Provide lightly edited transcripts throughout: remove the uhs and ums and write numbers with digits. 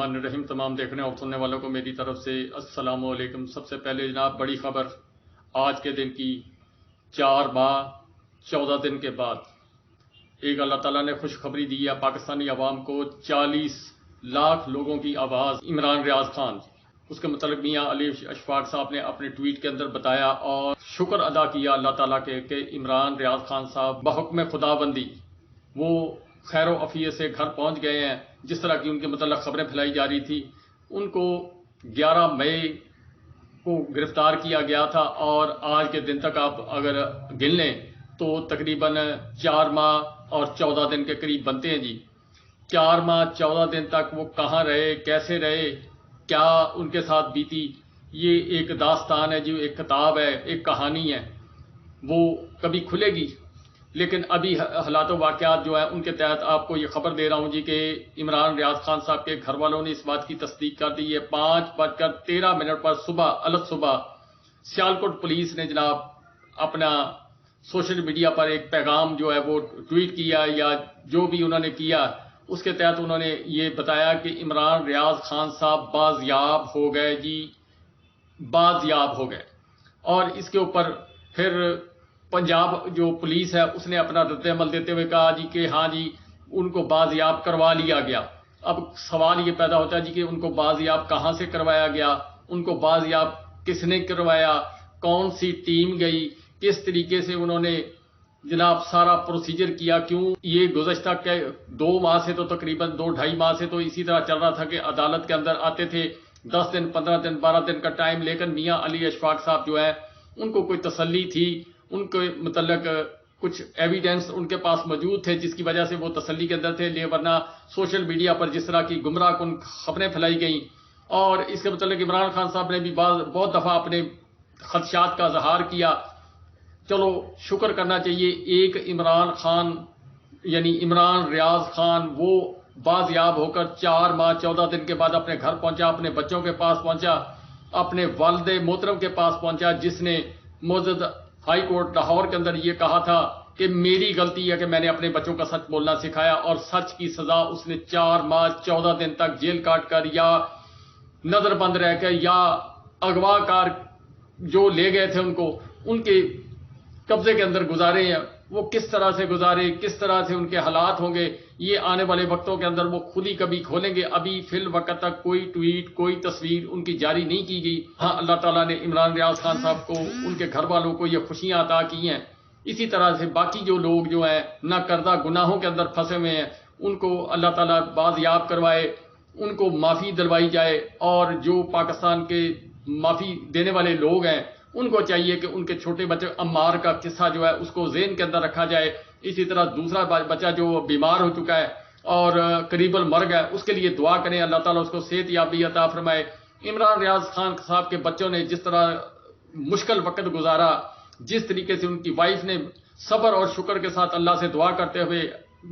الرحمن الرحیم۔ تمام دیکھنے اور سننے والوں کو میری طرف سے السلام علیکم۔ سب سے پہلے جناب بڑی خبر آج کے دن کی 4 ماہ 14 دن کے بعد ایک اللہ تعالیٰ نے خوشخبری دی ہے پاکستانی عوام کو۔ 40 لاکھ لوگوں کی آواز عمران ریاض خان، اس کے متعلق میاں علی اشفاق صاحب نے اپنے ٹویٹ کے اندر بتایا اور شکر ادا کیا اللہ تعالیٰ کے کہ عمران ریاض خان صاحب بحکم خدا بندی وہ خیر و عافیت سے گھر پہنچ گئے ہیں۔ جس طرح کی ان کے متعلق خبریں پھیلائی جا رہی تھی، ان کو 11 مئی کو گرفتار کیا گیا تھا اور آج کے دن تک آپ اگر گن لیں تو تقریباً 4 ماہ اور 14 دن کے قریب بنتے ہیں جی۔ 4 ماہ 14 دن تک وہ کہاں رہے، کیسے رہے، کیا ان کے ساتھ بیتی، یہ ایک داستان ہے جی، ایک کتاب ہے، ایک کہانی ہے، وہ کبھی کھلے گی۔ لیکن ابھی حالات و واقعات جو ہیں ان کے تحت آپ کو یہ خبر دے رہا ہوں جی کہ عمران ریاض خان صاحب کے گھر والوں نے اس بات کی تصدیق کر دی ہے۔ 5:13 پر صبح سیالکوٹ پولیس نے جناب اپنا سوشل میڈیا پر ایک پیغام جو ہے وہ ٹویٹ کیا یا جو بھی انہوں نے کیا، اس کے تحت انہوں نے یہ بتایا کہ عمران ریاض خان صاحب بازیاب ہو گئے جی، بازیاب ہو گئے۔ اور اس کے اوپر پھر پنجاب جو پولیس ہے اس نے اپنا رد عمل دیتے ہوئے کہا جی کہ ہاں جی ان کو بازیاب کروا لیا گیا۔ اب سوال یہ پیدا ہوتا ہے جی کہ ان کو بازیاب کہاں سے کروایا گیا، ان کو بازیاب کس نے کروایا، کون سی ٹیم گئی، کس طریقے سے انہوں نے جناب سارا پروسیجر کیا، کیوں یہ گزشتہ 2 ماہ سے تو تقریباً 2-2.5 ماہ سے تو اسی طرح چل رہا تھا کہ عدالت کے اندر آتے تھے 10 دن 15 دن 12 دن کا ٹائم، لیکن میاں علی اشفاق صاحب جو ہے ان کو کوئی تسلی تھی، ان کے متعلق کچھ ایویڈنس ان کے پاس موجود تھے جس کی وجہ سے وہ تسلی کے اندر تھے، ورنہ سوشل میڈیا پر جس طرح کی گمراہ کن خبریں پھیلائی گئیں اور اس کے متعلق عمران خان صاحب نے بھی بہت دفعہ اپنے خدشات کا اظہار کیا۔ چلو شکر کرنا چاہیے ایک عمران خان یعنی عمران ریاض خان وہ بازیاب ہو کر 4 ماہ 14 دن کے بعد اپنے گھر پہنچا، اپنے بچوں کے پاس پہنچا، اپنے والد محترم کے پاس پہنچا جس نے معزز ہائی کورٹ لاہور کے اندر یہ کہا تھا کہ میری غلطی ہے کہ میں نے اپنے بچوں کا سچ بولنا سکھایا، اور سچ کی سزا اس نے 4 ماہ 14 دن تک جیل کاٹ کر یا نظر بند رہ کے یا اغوا کار جو لے گئے تھے ان کے قبضے کے اندر گزارے ہیں۔ وہ کس طرح سے گزارے، کس طرح سے ان کے حالات ہوں گے، یہ آنے والے وقتوں کے اندر وہ خود ہی کبھی کھولیں گے۔ ابھی فی الوقت تک کوئی ٹویٹ کوئی تصویر ان کی جاری نہیں کی گئی۔ ہاں اللہ تعالیٰ نے عمران ریاض خان صاحب کو ان کے گھر والوں کو یہ خوشیاں عطا کی ہیں۔ اسی طرح سے باقی جو لوگ جو ہیں نہ کردہ گناہوں کے اندر پھنسے ہوئے ہیں ان کو اللہ تعالیٰ بازیاب کروائے، ان کو معافی دلوائی جائے، اور جو پاکستان کے معافی دینے والے لوگ ہیں ان کو چاہیے کہ ان کے چھوٹے بچے عمار کا قصہ جو ہے اس کو ذہن کے اندر رکھا جائے۔ اسی طرح دوسرا بچہ جو بیمار ہو چکا ہے اور قریب المرگ ہے اس کے لیے دعا کریں، اللہ تعالیٰ اس کو صحت یابی عطا فرمائے۔ عمران ریاض خان صاحب کے بچوں نے جس طرح مشکل وقت گزارا، جس طریقے سے ان کی وائف نے صبر اور شکر کے ساتھ اللہ سے دعا کرتے ہوئے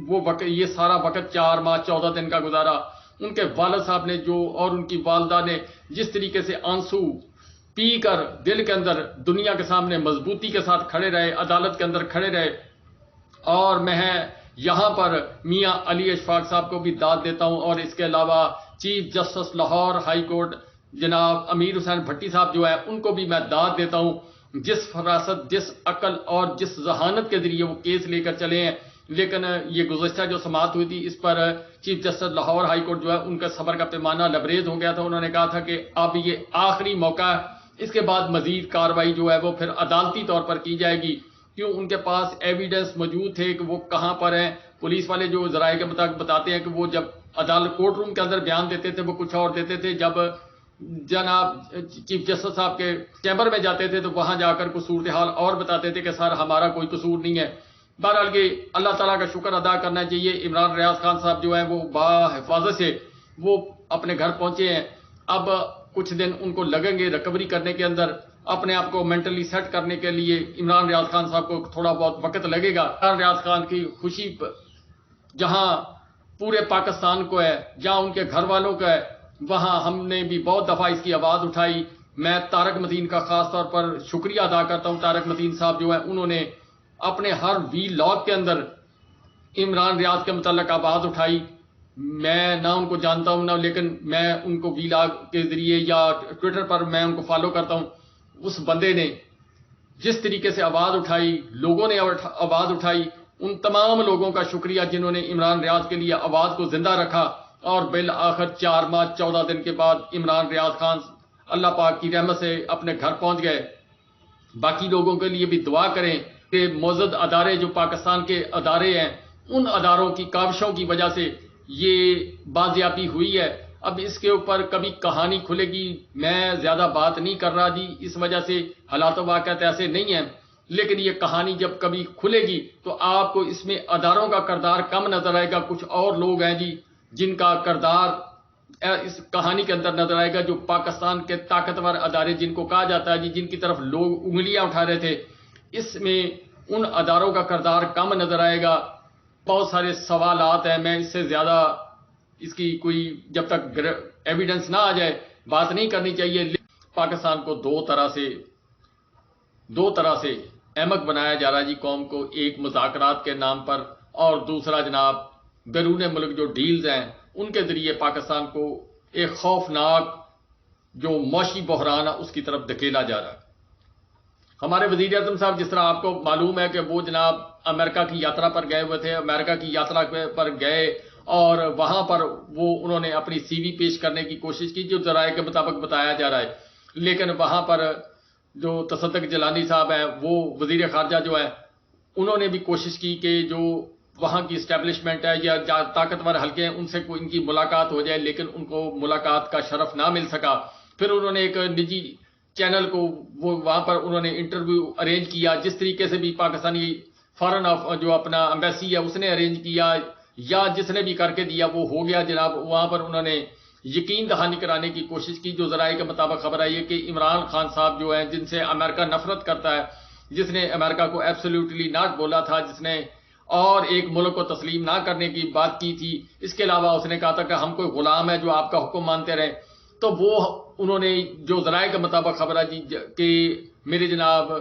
وہ وقت یہ سارا وقت 4 ماہ 14 دن کا گزارا، ان کے والد صاحب نے جو اور ان کی والدہ نے جس طریقے سے آنسو پی کر دل کے اندر دنیا کے سامنے مضبوطی کے ساتھ کھڑے رہے، عدالت کے اندر کھڑے رہے، اور میں یہاں پر میاں علی اشفاق صاحب کو بھی داد دیتا ہوں، اور اس کے علاوہ chief justice Lahore high court جناب امیر حسین بھٹی صاحب جو ہے ان کو بھی میں داد دیتا ہوں، جس فراست، جس عقل اور جس ذہانت کے ذریعے وہ کیس لے کر چلے ہیں۔ لیکن یہ گزشتہ جو سماعت ہوئی تھی اس پر chief justice Lahore high court جو ہے ان کا صبر کا پیمانہ لبریز ہو گیا تھا۔ انہوں نے کہا تھا کہ اب یہ آخری موقع ہے، اس کے بعد مزید کارروائی جو ہے وہ پھر عدالتی طور پر کی جائے گی، کیوں ان کے پاس ایویڈنس موجود تھے کہ وہ کہاں پر ہیں۔ پولیس والے جو ذرائع کے مطابق بتاتے ہیں کہ وہ جب عدالت کورٹ روم کے اندر بیان دیتے تھے وہ کچھ اور دیتے تھے، جب جناب چیف جسٹس صاحب کے چیمبر میں جاتے تھے تو وہاں جا کر کوئی صورتحال اور بتاتے تھے کہ سر ہمارا کوئی قصور نہیں ہے۔ بہرحال کہ اللہ تعالیٰ کا شکر ادا کرنا چاہیے، عمران ریاض خان صاحب جو ہیں وہ بحفاظت سے وہ اپنے گھر پہنچے ہیں۔ اب کچھ دن ان کو لگیں گے ریکوری کرنے کے اندر، اپنے آپ کو مینٹلی سیٹ کرنے کے لیے عمران ریاض خان صاحب کو تھوڑا بہت وقت لگے گا۔ عمران ریاض خان کی خوشی جہاں پورے پاکستان کو ہے، جہاں ان کے گھر والوں کا ہے، وہاں ہم نے بھی بہت دفعہ اس کی آواز اٹھائی۔ میں طارق متین کا خاص طور پر شکریہ ادا کرتا ہوں۔ طارق متین صاحب جو ہے انہوں نے اپنے ہر وی لاگ کے اندر عمران ریاض کے متعلق آواز اٹھائی، میں نہ ان کو جانتا ہوں نہ، لیکن میں ان کو ویلاگ کے ذریعے یا ٹویٹر پر میں ان کو فالو کرتا ہوں. اس بندے نے جس طریقے سے آواز اٹھائی، لوگوں نے آواز اٹھائی، ان تمام لوگوں کا شکریہ جنہوں نے عمران ریاض کے لیے آواز کو زندہ رکھا. اور بالآخر 4 ماہ 14 دن کے بعد عمران ریاض خان اللہ پاک کی رحمت سے اپنے گھر پہنچ گئے. باقی لوگوں کے لیے بھی دعا کریں کہ معزز ادارے جو پاکستان کے ادارے ہیں، ان اداروں کی کاوشوں کی وجہ سے یہ بازیابی ہوئی ہے. اب اس کے اوپر کبھی کہانی کھلے گی، میں زیادہ بات نہیں کر رہا جی، اس وجہ سے حالات و واقعات ایسے نہیں ہیں، لیکن یہ کہانی جب کبھی کھلے گی تو آپ کو اس میں اداروں کا کردار کم نظر آئے گا. کچھ اور لوگ ہیں جی جن کا کردار اس کہانی کے اندر نظر آئے گا، جو پاکستان کے طاقتور ادارے جن کو کہا جاتا ہے جی، جن کی طرف لوگ انگلیاں اٹھا رہے تھے، اس میں ان اداروں کا کردار کم نظر آئے گا. بہت سارے سوالات ہیں، میں اس سے زیادہ اس کی کوئی جب تک ایویڈنس نہ آ جائے بات نہیں کرنی چاہیے. پاکستان کو دو طرح سے احمق بنایا جا رہا ہے جی قوم کو، ایک مذاکرات کے نام پر، اور دوسرا جناب بیرون ملک جو ڈیلز ہیں ان کے ذریعے پاکستان کو ایک خوفناک جو معاشی بحران ہے اس کی طرف دھکیلا جا رہا ہے. ہمارے وزیر اعظم صاحب، جس طرح آپ کو معلوم ہے کہ وہ جناب امریکہ کی یاترا پر گئے ہوئے تھے، امریکہ کی یاترا پر گئے اور وہاں پر انہوں نے اپنی سی وی پیش کرنے کی کوشش کی جو ذرائع کے مطابق بتایا جا رہا ہے. لیکن وہاں پر جو تصدق جیلانی صاحب ہیں، وہ وزیر خارجہ جو ہے، انہوں نے بھی کوشش کی کہ جو وہاں کی اسٹیبلشمنٹ ہے یا طاقتور حلقے ہیں ان سے ان کی ملاقات ہو جائے، لیکن ان کو ملاقات کا شرف نہ مل سکا. پھر انہوں نے ایک نجی چینل کو وہاں پر انہوں نے انٹرویو ارینج کیا، جس طریقے سے بھی پاکستانی فارن جو اپنا ایمبیسی ہے اس نے ارینج کیا یا جس نے بھی کر کے دیا وہ ہو گیا جناب. وہاں پر انہوں نے یقین دہانی کرانے کی کوشش کی. جو ذرائع کے مطابق خبر آئی ہے کہ عمران خان صاحب جو ہیں، جن سے امریکہ نفرت کرتا ہے، جس نے امریکہ کو ایبسلیوٹلی ناٹ بولا تھا، جس نے اور ایک ملک کو تسلیم نہ کرنے کی بات کی تھی، اس کے علاوہ اس نے کہا تھا کہ ہم کوئی غلام ہے جو آپ کا حکم مانتے رہیں. تو وہ انہوں نے جو ذرائع کے مطابق خبر ہے جی کہ میرے جناب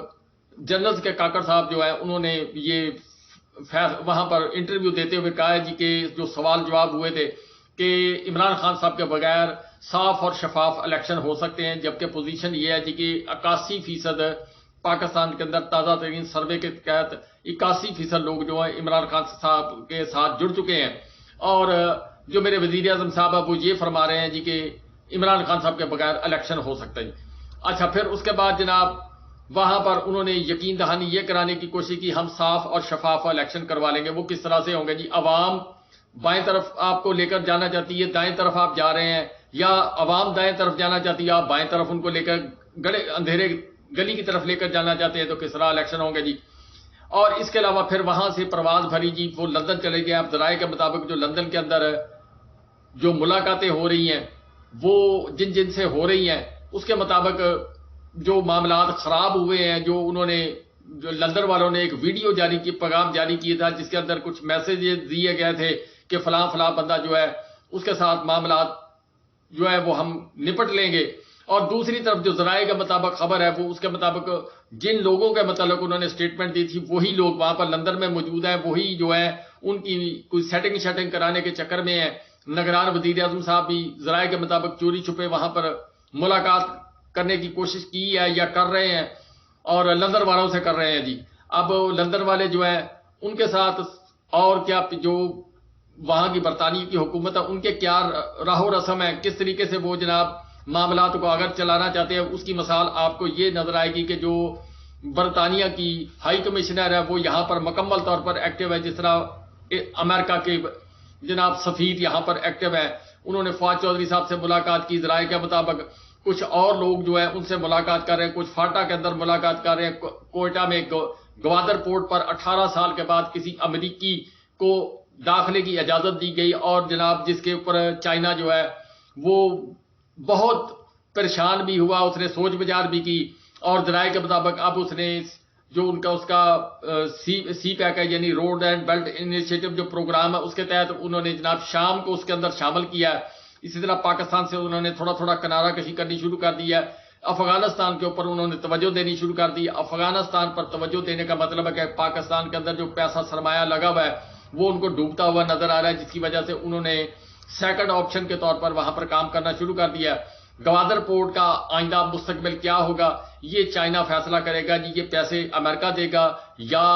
جنرل کے کاکڑ صاحب جو ہے انہوں نے یہ وہاں پر انٹرویو دیتے ہوئے کہا ہے جی کہ جو سوال جواب ہوئے تھے کہ عمران خان صاحب کے بغیر صاف اور شفاف الیکشن ہو سکتے ہیں، جبکہ پوزیشن یہ ہے جی کہ 81% پاکستان کے اندر تازہ ترین سروے کے تحت 81% لوگ جو ہیں عمران خان صاحب کے ساتھ جڑ چکے ہیں. اور جو میرے وزیر اعظم صاحب ہیں وہ یہ فرما رہے ہیں جی کہ عمران خان صاحب کے بغیر الیکشن ہو سکتا ہے. اچھا، پھر اس کے بعد جناب وہاں پر انہوں نے یقین دہانی یہ کرانے کی کوشش کی ہم صاف اور شفاف الیکشن کروا لیں گے. وہ کس طرح سے ہوں گے جی؟ عوام بائیں طرف آپ کو لے کر جانا چاہتی ہے، دائیں طرف آپ جا رہے ہیں، یا عوام دائیں طرف جانا چاہتی ہے، آپ بائیں طرف ان کو لے کر اندھیرے گلی کی طرف لے کر جانا چاہتے ہیں، تو کس طرح الیکشن ہوں گے جی؟ اور اس کے علاوہ پھر وہاں سے پرواز بھری جی وہ لندن چلے گئے. اب ذرائع کے مطابق جو لندن کے اندر جو ملاقاتیں ہو رہی ہیں وہ جن سے ہو رہی ہیں اس کے مطابق جو معاملات خراب ہوئے ہیں، جو انہوں نے جو لندن والوں نے ایک ویڈیو جاری کی، پیغام جاری کیا تھا جس کے اندر کچھ میسیجز دیے گئے تھے کہ فلاں فلاں بندہ جو ہے اس کے ساتھ معاملات جو ہے وہ ہم نپٹ لیں گے. اور دوسری طرف جو ذرائع کے مطابق خبر ہے وہ اس کے مطابق جن لوگوں کے متعلق انہوں نے سٹیٹمنٹ دی تھی وہی لوگ وہاں پر لندن میں موجود ہیں، وہی جو ہے ان کی کوئی سیٹنگ کرانے کے چکر میں ہے. نگران وزیر اعظم صاحب بھی ذرائع کے مطابق چوری چھپے وہاں پر ملاقات کرنے کی کوشش کی ہے یا کر رہے ہیں، اور لندن والوں سے کر رہے ہیں جی. اب لندن والے جو ہیں ان کے ساتھ اور کیا جو وہاں کی برطانیہ کی حکومت ہے ان کے کیا راہ و رسم ہے، کس طریقے سے وہ جناب معاملات کو اگر چلانا چاہتے ہیں، اس کی مثال آپ کو یہ نظر آئے گی کہ جو برطانیہ کی ہائی کمشنر ہے وہ یہاں پر مکمل طور پر ایکٹیو ہے، جس طرح امریکہ کے جناب سفیر یہاں پر ایکٹیو ہے. انہوں نے فواد چودھری صاحب سے ملاقات کی، ذرائع کے مطابق کچھ اور لوگ جو ہیں ان سے ملاقات کر رہے ہیں، کچھ فاٹا کے اندر ملاقات کر رہے ہیں. کوئٹہ میں گوادر پورٹ پر 18 سال کے بعد کسی امریکی کو داخلے کی اجازت دی گئی، اور جناب جس کے اوپر چائنا جو ہے وہ بہت پریشان بھی ہوا، اس نے سوچ بچار بھی کی. اور ذرائع کے مطابق اب اس نے جو اس کا سی پیک ہے یعنی روڈ اینڈ بیلٹ انیشیٹو جو پروگرام ہے اس کے تحت انہوں نے جناب شام کو اس کے اندر شامل کیا ہے. اسی طرح پاکستان سے انہوں نے تھوڑا تھوڑا کنارہ کشی کرنی شروع کر دی ہے. افغانستان کے اوپر انہوں نے توجہ دینی شروع کر دی. افغانستان پر توجہ دینے کا مطلب ہے کہ پاکستان کے اندر جو پیسہ سرمایہ لگا ہوا ہے وہ ان کو ڈوبتا ہوا نظر آ رہا ہے، جس کی وجہ سے انہوں نے سیکنڈ آپشن کے طور پر وہاں پر کام کرنا شروع کر دیا ہے۔ گوادر پورٹ کا آئندہ مستقبل کیا ہوگا یہ چائنا فیصلہ کرے گا جی، یہ پیسے امریکہ دے گا یا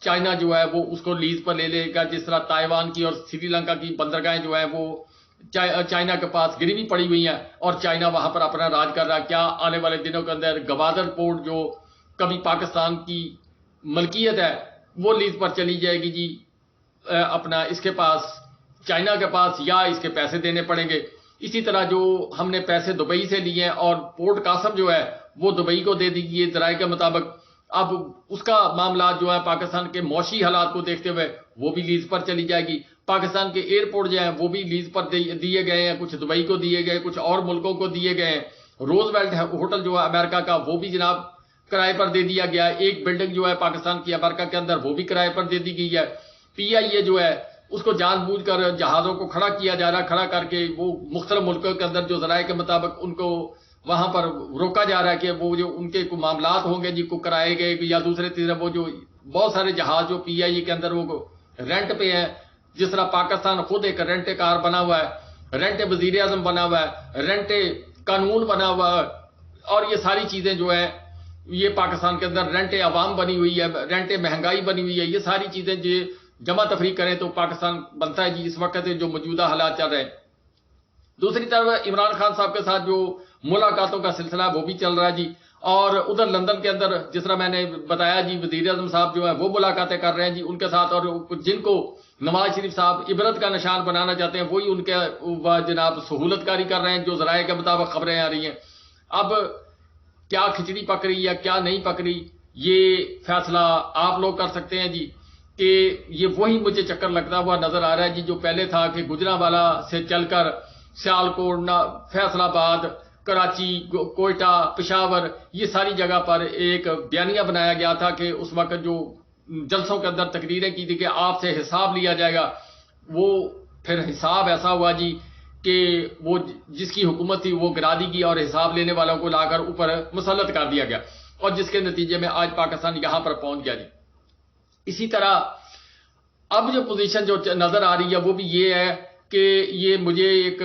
چائنا جو ہے وہ اس کو لیز پر لے لے گا، جس طرح تائیوان کی اور سری لنکا کی بندرگاہیں جو ہیں وہ چائنا کے پاس گروی پڑی ہوئی ہیں اور چائنا وہاں پر اپنا راج کر رہا ہے۔ کیا آنے والے دنوں کے اندر گوادر پورٹ جو کبھی پاکستان کی ملکیت ہے وہ لیز پر چلی جائے گی جی اپنا اس کے پاس چائنا کے پاس، یا اس کے پیسے دینے پڑیں گے؟ اسی طرح جو ہم نے پیسے دبئی سے لیے ہیں اور پورٹ قاسم جو ہے وہ دبئی کو دے دیجیے ذرائع کے مطابق، اب اس کا معاملات جو ہے پاکستان کے معاشی حالات کو دیکھتے ہوئے وہ بھی لیز پر چلی جائے گی۔ پاکستان کے ایئرپورٹ جو ہیں وہ بھی لیز پر دیے گئے ہیں، کچھ دبئی کو دیے گئے، کچھ اور ملکوں کو دیے گئے ہیں۔ روز ویلٹ ہوٹل جو ہے امریکہ کا وہ بھی جناب کرائے پر دے دیا گیا ہے۔ ایک بلڈنگ جو ہے پاکستان کی امریکہ کے اندر وہ بھی کرائے پر دے دی گئی ہے۔ پی آئی اے جو ہے اس کو جان بوجھ کر جہازوں کو کھڑا کیا جا رہا ہے، کھڑا کر کے وہ مختلف ملکوں کے اندر جو ذرائع کے مطابق ان کو وہاں پر روکا جا رہا ہے کہ وہ جو ان کے کوئی معاملات ہوں گے جی کو کرائے گئے یا دوسرے تیسرے، وہ جو بہت سارے جہاز جو پی آئی اے کے اندر وہ رینٹ پہ ہیں، جس طرح پاکستان خود ایک رینٹ کار بنا ہوا ہے، رینٹ وزیر اعظم بنا ہوا ہے، رینٹ قانون بنا ہوا ہے، اور یہ ساری چیزیں جو ہیں یہ پاکستان کے اندر رینٹ عوام بنی ہوئی ہے، رینٹ مہنگائی بنی ہوئی ہے، یہ ساری چیزیں جو جمع تفریق کریں تو پاکستان بنتا ہے جی اس وقت جو موجودہ حالات چل رہے ہیں۔ دوسری طرف عمران خان صاحب کے ساتھ جو ملاقاتوں کا سلسلہ ہے وہ بھی چل رہا ہے جی، اور ادھر لندن کے اندر جس طرح میں نے بتایا جی وزیر اعظم صاحب جو ہے وہ ملاقاتیں کر رہے ہیں جی ان کے ساتھ، اور جن کو نواز شریف صاحب عبرت کا نشان بنانا چاہتے ہیں وہی ان کے جناب سہولت کاری کر رہے ہیں جو ذرائع کے مطابق خبریں آ رہی ہیں۔ اب کیا کھچڑی پک رہی یا کیا نہیں پک رہی یہ فیصلہ آپ لوگ کر سکتے ہیں جی، کہ یہ وہی مجھے چکر لگتا ہوا نظر آ رہا ہے جی جو پہلے تھا کہ گجرانوالہ سے چل کر سیالکوٹ، فیصل آباد، کراچی، کوئٹہ، پشاور، یہ ساری جگہ پر ایک بیانیہ بنایا گیا تھا کہ اس وقت جو جلسوں کے اندر تقریریں کی تھی کہ آپ سے حساب لیا جائے گا، وہ پھر حساب ایسا ہوا جی کہ وہ جس کی حکومت تھی وہ گرا دی گئی اور حساب لینے والوں کو لا کر اوپر مسلط کر دیا گیا، اور جس کے نتیجے میں آج پاکستان یہاں پر پہنچ گیا جی۔ اسی طرح اب جو پوزیشن جو نظر آ رہی ہے وہ بھی یہ ہے کہ یہ مجھے ایک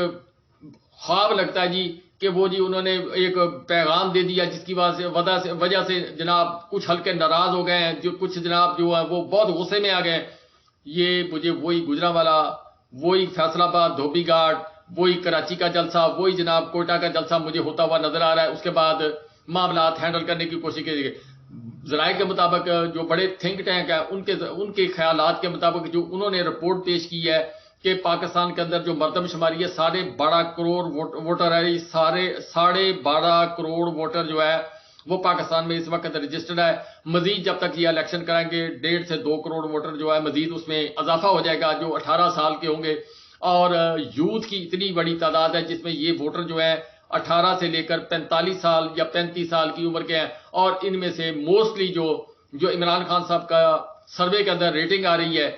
خواب لگتا ہے جی کہ وہ جی انہوں نے ایک پیغام دے دیا جس کی وجہ سے جناب کچھ ہلکے ناراض ہو گئے ہیں، جو کچھ جناب جو ہے وہ بہت غصے میں آ گئے ہیں۔ یہ مجھے وہی گجرانوالہ، وہی فیصل آباد، دھوبی گھاٹ، وہی کراچی کا جلسہ، وہی جناب کوئٹہ کا جلسہ مجھے ہوتا ہوا نظر آ رہا ہے۔ اس کے بعد معاملات ہینڈل کرنے کی کوشش کی گئی۔ ذرائع کے مطابق جو بڑے تھنک ٹینک ہیں ان کے خیالات کے مطابق جو انہوں نے رپورٹ پیش کی ہے کہ پاکستان کے اندر جو مردم شماری ہے 12.5 کروڑ ووٹر ہے، 12.5 کروڑ ووٹر جو ہے وہ پاکستان میں اس وقت رجسٹرڈ ہے۔ مزید جب تک یہ الیکشن کریں گے 1.5 سے 2 کروڑ ووٹر جو ہے مزید اس میں اضافہ ہو جائے گا جو 18 سال کے ہوں گے، اور یوتھ کی اتنی بڑی تعداد ہے جس میں یہ ووٹر جو ہے 18 سے لے کر 45 سال یا 35 سال کی عمر کے ہیں، اور ان میں سے موسٹلی جو عمران خان صاحب کا سروے کے اندر ریٹنگ آ رہی ہے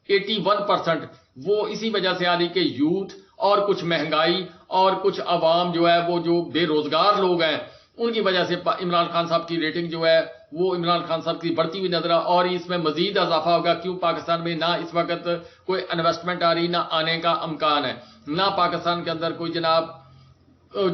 81%، وہ اسی وجہ سے آ رہی کہ یوتھ اور کچھ مہنگائی اور کچھ عوام جو ہے وہ جو بے روزگار لوگ ہیں ان کی وجہ سے عمران خان صاحب کی ریٹنگ جو ہے وہ عمران خان صاحب کی بڑھتی ہوئی نظر، اور اس میں مزید اضافہ ہوگا کیوں پاکستان میں نہ اس وقت کوئی انویسٹمنٹ آ رہی، نہ آنے کا امکان ہے، نہ پاکستان کے اندر کوئی جناب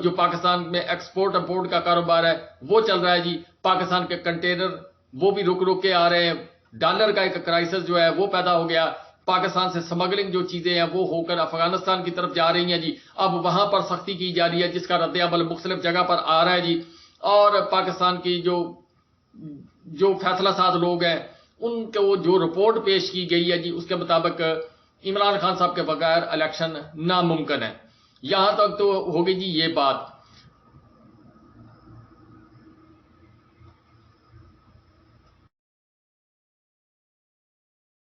جو پاکستان میں ایکسپورٹ امپورٹ کا کاروبار ہے وہ چل رہا ہے جی۔ پاکستان کے کنٹینر وہ بھی رک کے آ رہے ہیں، ڈالر کا ایک کرائسس جو ہے وہ پیدا ہو گیا، پاکستان سے سمگلنگ جو چیزیں ہیں وہ ہو کر افغانستان کی طرف جا رہی ہیں جی، اب وہاں پر سختی کی جا رہی ہے جس کا رد عمل مختلف جگہ پر آ رہا ہے جی، اور پاکستان کی جو فیصلہ ساز لوگ ہیں ان کو جو رپورٹ پیش کی گئی ہے جی اس کے مطابق عمران خان صاحب کے بغیر الیکشن ناممکن ہے۔ یہاں تک تو ہوگی جی یہ بات۔